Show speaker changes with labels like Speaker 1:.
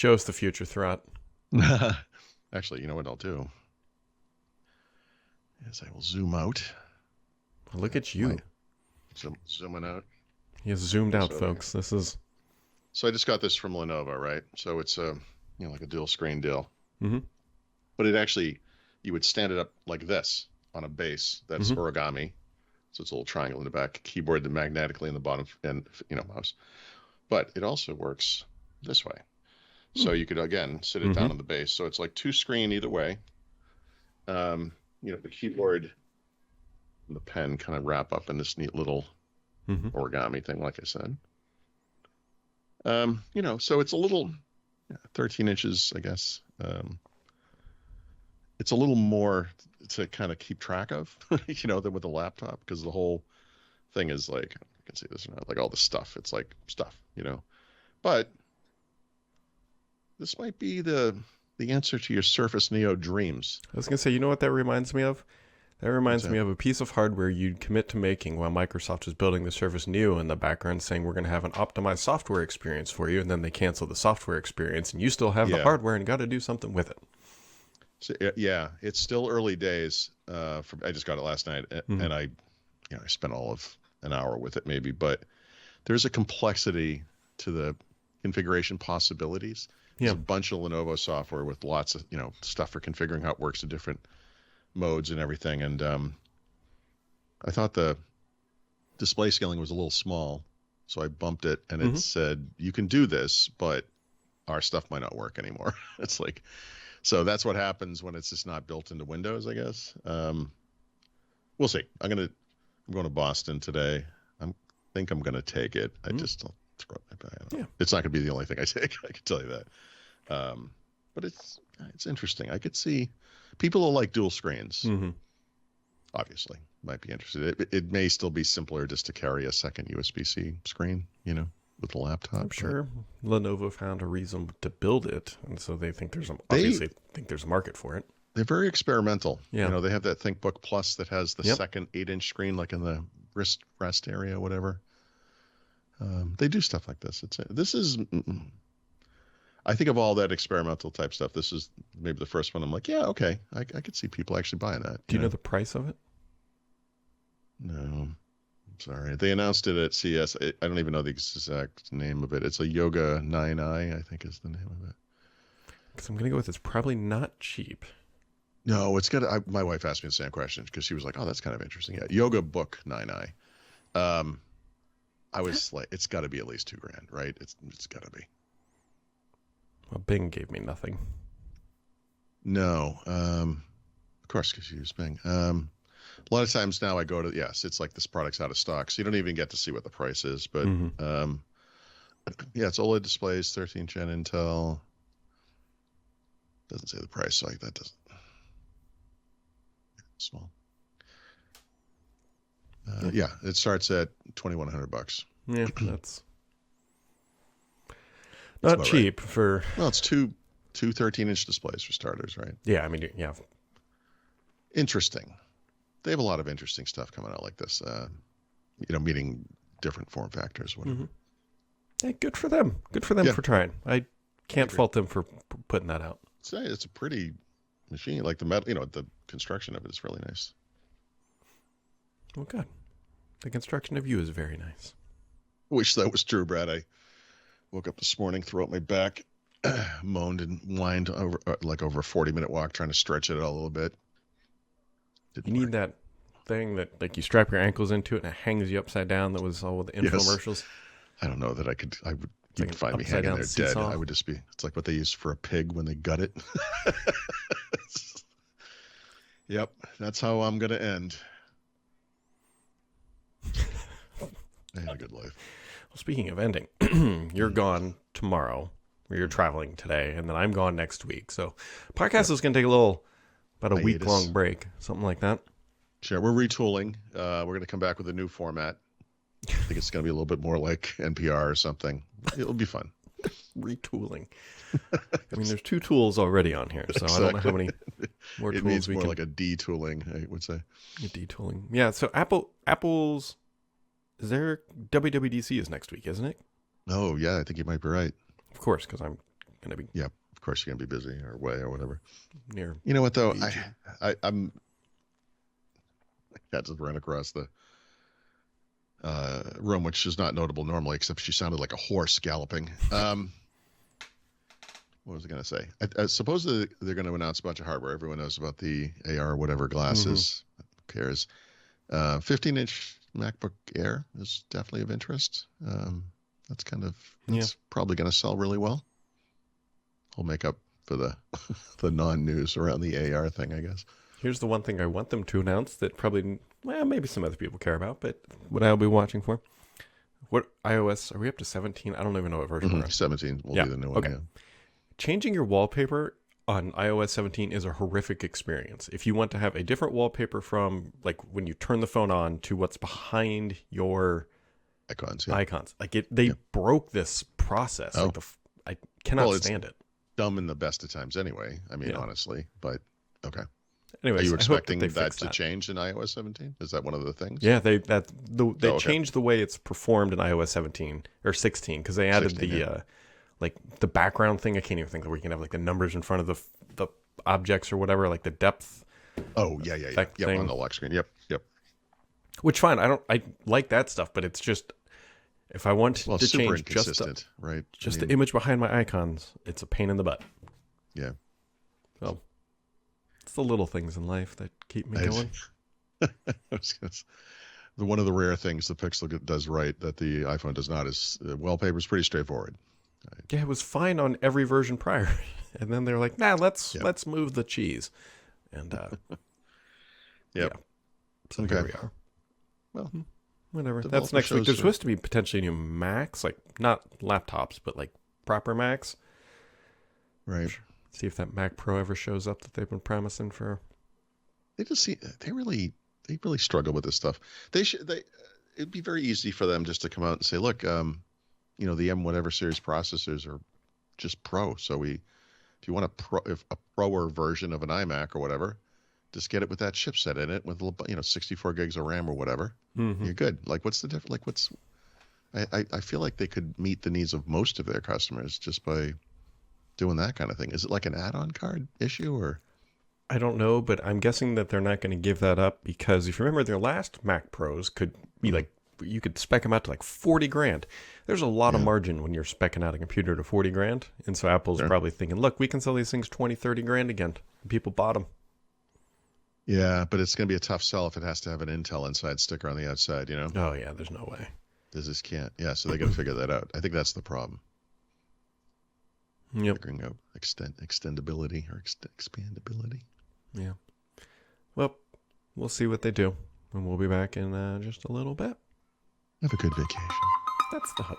Speaker 1: Show us the future, Throt.
Speaker 2: Actually, you know what I'll do? Is I will zoom out.
Speaker 1: Look at you.
Speaker 2: Zooming out.
Speaker 1: He has zoomed out, folks. This is...
Speaker 2: So I just got this from Lenovo, right? So it's like a dual screen deal.
Speaker 1: Mm-hmm.
Speaker 2: But it actually, you would stand it up like this on a base that's origami. So it's a little triangle in the back, keyboard magnetically in the bottom, and mouse. But it also works this way. So you could again sit it down on the base. So it's like two screen either way. The keyboard and the pen kind of wrap up in this neat little origami thing, like I said. So it's a little 13 inches, I guess. It's a little more to kind of keep track of, than with a laptop, because the whole thing is like, you can see this or not, like all the stuff. It's like stuff, But this might be the answer to your Surface Neo dreams.
Speaker 1: I was going to say, you know what that reminds me of? That reminds me of a piece of hardware you'd commit to making while Microsoft was building the Surface Neo in the background, saying we're going to have an optimized software experience for you, and then they cancel the software experience, and you still have the hardware and got to do something with it.
Speaker 2: So, yeah, it's still early days. I just got it last night, and I spent all of an hour with it maybe, but there's a complexity to the configuration possibilities. There's a bunch of Lenovo software with lots of stuff for configuring how it works in different modes and everything, and I thought the display scaling was a little small, so I bumped it, and it said you can do this, but our stuff might not work anymore. It's like, so that's what happens when it's just not built into Windows, I guess. We'll see. I'm going to Boston today. I think I'm going to take it. I just don't throw it back. Yeah. It's not going to be the only thing I take. I can tell you that. But it's interesting. I could see people who like dual screens, obviously, might be interested. It may still be simpler just to carry a second USB-C screen, with a laptop.
Speaker 1: I'm sure Lenovo found a reason to build it, and so they think there's a market for it.
Speaker 2: They're very experimental. Yeah. They have that ThinkBook Plus that has the second 8-inch screen, like in the rest area, whatever. They do stuff like this. This is, I think of all that experimental type stuff, this is maybe the first one I'm like, yeah, okay, I could see people actually buying that.
Speaker 1: Do you know the price of it?
Speaker 2: No, I'm sorry. They announced it at CES. I don't even know the exact name of it. It's a Yoga 9i, I think is the name of it.
Speaker 1: Because I'm going to go with it's probably not cheap.
Speaker 2: No, it's good. My wife asked me the same question because she was like, oh, that's kind of interesting. Yeah, Yoga Book 9i. I was like, it's got to be at least $2,000, right? It's got to be.
Speaker 1: Well, Bing gave me nothing.
Speaker 2: No, of course, because you use Bing. A lot of times now I go to, it's like this product's out of stock, so you don't even get to see what the price is. But it's OLED displays, 13th gen Intel. Doesn't say the price, so that doesn't. Small. It starts at $2,100.
Speaker 1: Yeah, that's not cheap right. For.
Speaker 2: Well, it's two 13-inch displays for starters, right?
Speaker 1: Yeah, I mean, yeah.
Speaker 2: Interesting. They have a lot of interesting stuff coming out like this. Meeting different form factors, whatever.
Speaker 1: Hey, good for them. Good for them for trying. I can't fault them for putting that out.
Speaker 2: It's a pretty machine. Like the metal, the construction of it is really nice.
Speaker 1: Well, good. The construction of you is very nice.
Speaker 2: Wish that was true, Brad. I woke up this morning, threw out my back, moaned and whined over a 40-minute walk, trying to stretch it out a little bit.
Speaker 1: You need that thing that like you strap your ankles into it and it hangs you upside down. That was all with the infomercials.
Speaker 2: Yes. I don't know that I could. You'd find me hanging there dead. I would just be. It's like what they use for a pig when they gut it. Yep, that's how I'm gonna end. I had a good life.
Speaker 1: Well, speaking of ending, you're gone tomorrow, or you're traveling today, and then I'm gone next week. So, podcast is going to take about a week-long break, something like that.
Speaker 2: Sure, we're retooling. We're going to come back with a new format. I think it's going to be a little bit more like NPR or something. It'll be fun.
Speaker 1: Retooling. I mean, there's 2 tools already on here, so exactly. I don't know how many more tools we can. It means
Speaker 2: more like a detooling, I would say.
Speaker 1: A detooling. Yeah, so Apple's... Is there WWDC is next week, isn't it?
Speaker 2: Oh, yeah, I think you might be right.
Speaker 1: Of course, because I'm going to be
Speaker 2: Yeah, of course you're going to be busy or away or whatever.
Speaker 1: near.
Speaker 2: You know what though?
Speaker 1: Fiji.
Speaker 2: I'm my cat just ran across the room, which is not notable normally, except she sounded like a horse galloping. What was I going to say? I suppose they're going to announce a bunch of hardware. Everyone knows about the AR whatever glasses. Who cares? 15-inch MacBook Air is definitely of interest. That's probably going to sell really well. I'll make up for the the non-news around the AR thing, I guess.
Speaker 1: Here's the one thing I want them to announce that probably, well, maybe some other people care about, but what I'll be watching for. What iOS, are we up to 17? I don't even know what version we're on.
Speaker 2: 17 will be the new one.
Speaker 1: Okay.
Speaker 2: Yeah.
Speaker 1: Changing your wallpaper on iOS 17 is a horrific experience. If you want to have a different wallpaper from like when you turn the phone on to what's behind your icons, like they broke this process.
Speaker 2: Oh.
Speaker 1: I cannot stand it.
Speaker 2: Dumb in the best of times anyway. I mean, honestly, but okay.
Speaker 1: Anyways,
Speaker 2: are you expecting
Speaker 1: that
Speaker 2: to change in iOS 17? Is that one of the things?
Speaker 1: Yeah, they changed the way it's performed in iOS 17 or 16 because they added 16, like the background thing. I can't even think of where you can have like the numbers in front of the objects or whatever, like the depth.
Speaker 2: Oh yeah. Yep, on the lock screen. Yep.
Speaker 1: Which fine, I like that stuff, but it's just if I want to change just the image behind my icons, it's a pain in the butt.
Speaker 2: Yeah.
Speaker 1: So it's the little things in life that keep me going.
Speaker 2: One of the rare things the Pixel does right that the iPhone does not is wallpaper is pretty straightforward.
Speaker 1: Yeah, it was fine on every version prior, and then they're like, "Nah, let's move the cheese," and
Speaker 2: yeah.
Speaker 1: So here we are.
Speaker 2: Well,
Speaker 1: whatever. That's next week. There's supposed to be potentially new Macs, like not laptops, but like proper Macs.
Speaker 2: Right.
Speaker 1: See if that Mac Pro ever shows up that they've been promising for.
Speaker 2: They really struggle with this stuff. It'd be very easy for them just to come out and say, look, the M whatever series processors are just Pro. So if you want a Pro version of an iMac or whatever, just get it with that chipset in it with 64 gigs of RAM or whatever. Mm-hmm. You're good. Like, what's the difference? Like, I feel like they could meet the needs of most of their customers just by doing that kind of thing. Is it like an add-on card issue or?
Speaker 1: I don't know, but I'm guessing that they're not going to give that up because if you remember their last Mac Pros could be like, you could spec them out to like 40 grand. There's a lot of margin when you're specking out a computer to 40 grand. And so Apple's probably thinking, look, we can sell these things 20, 30 grand again. And people bought them.
Speaker 2: Yeah, but it's going to be a tough sell if it has to have an Intel Inside sticker on the outside,
Speaker 1: Oh, yeah, there's no way.
Speaker 2: They just can't. Yeah, so they got to figure that out. I think that's the problem.
Speaker 1: Yep.
Speaker 2: Figuring out extendability or expandability.
Speaker 1: Yeah. Well, we'll see what they do. And we'll be back in just a little bit.
Speaker 2: Have a good vacation.
Speaker 1: That's the hope.